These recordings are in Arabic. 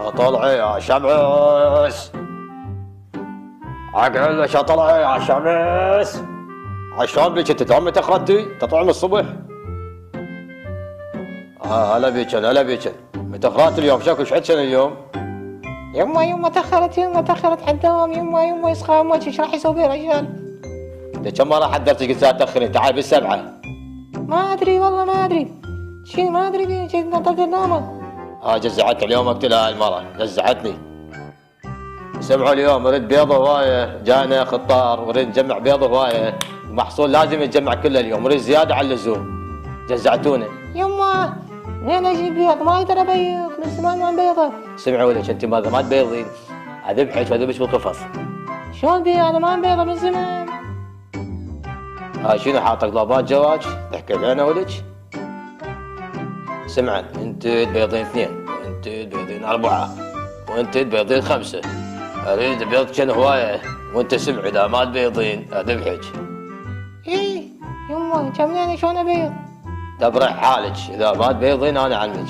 طلعي يا شمس، اقول لك طلعي يا شمس. عشان بيك انت توم متاخرتي تطلع من الصبح. هلا بيك هلا بيك، متاخرات اليوم شكو ايش عندك اليوم؟ يما تأخرت على الدوام. يما يسخى امك ايش راح يسوي رجال؟ انت كم مره حذرتك قلت لا تاخرين، تعال بالسبعه. ما ادري والله ما ادري شي، ما ادري شي نطلت النومه. جزعتني اليوم اقتلها المره، جزعتني. سمعوا اليوم نريد بيض هوايه، جانا خطار ونريد نجمع بيض هوايه، المحصول لازم يتجمع كله اليوم، نريد زياده على اللزوم. جزعتونا. يما منين اجيب بيض؟ ما اقدر ابيض من زمان ما بيضه. سمعوا لك انت ماذا ما تبيضين، اذبحك واذبحك بالقفص. شلون بيض؟ انا ما بيضه من زمان. شنو حاطك ضباط جواج تحكي لنا ولك؟ سمعا انت تبيضين 2 وانت تبيضين 4 وانت تبيضين 5. اريد بيض كان هوايه وانت سمع اذا ما تبيضين اذبحك. ايه يما كمليني شلون ابيض؟ دبر حالك، اذا ما تبيضين انا عنك.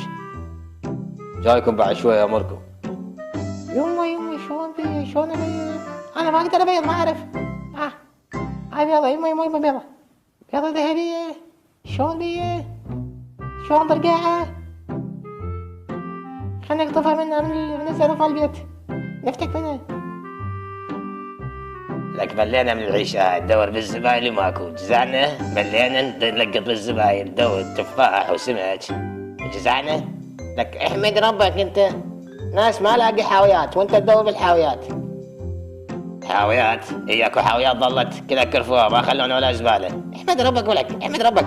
جايكم بعد شويه امركم. يما شلون ابيض؟ انا ما اقدر ابيض، ما اعرف. هاي بيضه يما بيضه ذهبيه. شلون بيه؟ شلون برقعها؟ خلنا نقطفها من الزرف البيت، نفتك منها. لك ملينا من العيشة ندور بالزباين وماكو، جزعنا ملينا نلقط بالزباين ندور تفاح وسمك، جزعنا. لك احمد ربك انت، ناس ما لاقي حاويات وانت تدور بالحاويات. حاويات؟ هي اكو حاويات ظلت كذا كرفوها ما خلونا ولا زبالة. احمد ربك ولك، احمد ربك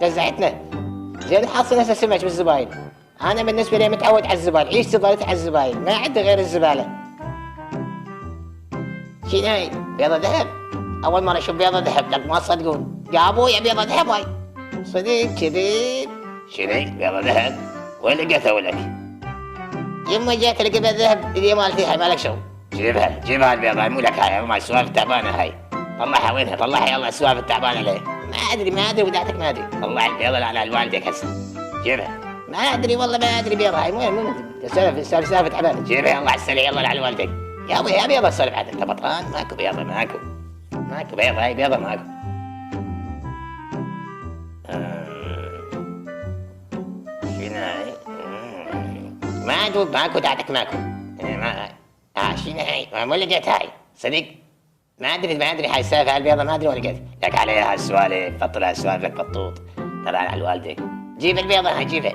جزعتنا. زين حاصل هسه سمك بالزباين. انا بالنسبة لي متعود على الزباين، عيشتي ضلت على الزباين، ما عندي غير الزبالة. شنو هاي؟ بيضة ذهب؟ أول مرة أشوف بيضة ذهب، لك ما تصدقون. يا أبويا بيضة ذهب هاي. صدق كذب. شنو بيضة ذهب؟ وين لقيتها ولك؟ يما جيت لقى بيضة ذهب اللي مالتي هاي، مالك شغل. جيبها البيضة مو لك هاي، ما السوالف التعبانة هاي. طلعها وينها؟ طلعها يلا السوالف التعبانة ليه؟ ما أدري ودعتك ما أدري. طلع البيضة على والدك هسه. جيبها. ما أدري والله ما أدري بيضة هاي، مو سالفة تعبانة. جيبها يلا على السريع يلا على والدك. يا أبوي يا بيضة السالفة عاد أنت بطران. ماكو بيضة ماكو بيضة، هاي بيضة ماكو. شنو هاي؟ ما أدوب ماكو دعتك ماكو. شنو هاي؟ ما لقيت هاي صدق. ما أدري هاي السالفة البيضة ما أدري ولا لقيت. لك عليها السوالف، بطلها سوالف لك بطوط. طلع على والدك. جيب البيضة هاي جيبها.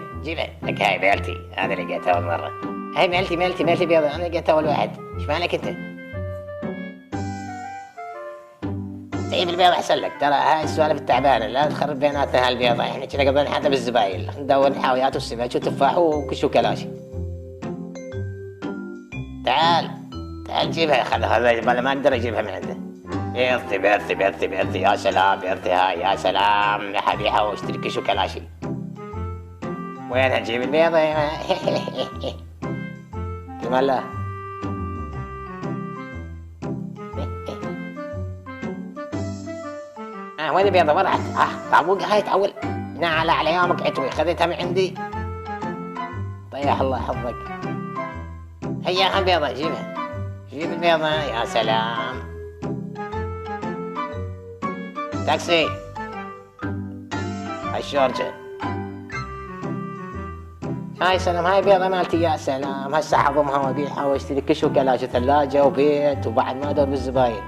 لك هاي بيلتي، هذا لقيتها أول مرة. هاي مالتي بيضة، أنا لقيتها أول واحد. إيش مالك أنت؟ جيب البيضة أحسن لك، ترى هاي السوالف التعبانة لا تخرب بيناتنا هالبيضة، إحنا كنا قبل حتى بالزباين ندور الحاويات والسمك وتفاح وكش وكلاشي. تعال جيبها، خذها ما أقدر أجيبها من عنده. بيضتي يا سلام، بيضتي هاي يا سلام، حبيحة واشتري كش وكلاشي. وينها تجيب البيضة؟ كمان لا. وين البيضة؟ وين راحت؟ تعوق هاي تعول. نعلى على يومك عتوي، خذيتها من عندي. طيح الله حظك. هيا البيضة جيبها. جيب البيضة يا سلام. تاكسي. الشورجة. هاي سلام، هاي بيضة مالتي يا سلام، هسه حضمها وابيعها واشتري كش وكلاش ثلاجة وبيت وبعد ما ادور بالزباين.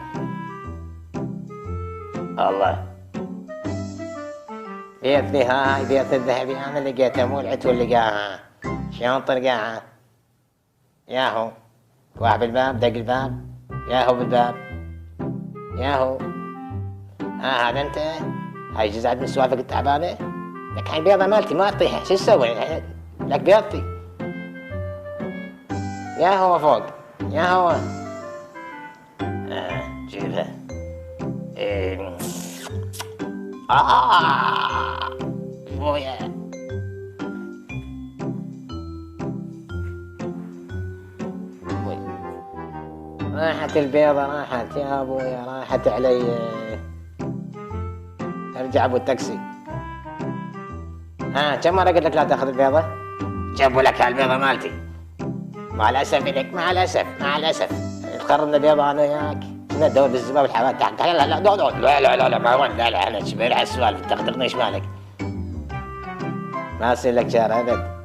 الله. بيضتي هاي بيضة الذهبي انا لقيتها مو العتو اللي لقاها. شلون طرقاها؟ ياهو. واحد بالباب دق الباب. ياهو بالباب. ياهو. هذا انت؟ هاي جزعت من سوالفك التعبانة؟ لك هاي بيضة مالتي ما تطيح، شو تسوي؟ لك بيضتي. يا هو فوق يا هو. جيبها. بويا. راحت البيضة، راحت يا ابويا، راحت علي. ارجع ابو التاكسي. كم مرة قلت لك لا تاخذ البيضة؟ جابوا لك هالبيضة مالتي. مع الاسف لك، مع الاسف مع الاسف تقررنا بيضة انا وياك، كنا ندور بالزباب الحواد تحت. لا لا لا ما وين، لا لا انا شبه على السوالف، تغدغني ايش مالك؟ ما اصير لك شهر ابد.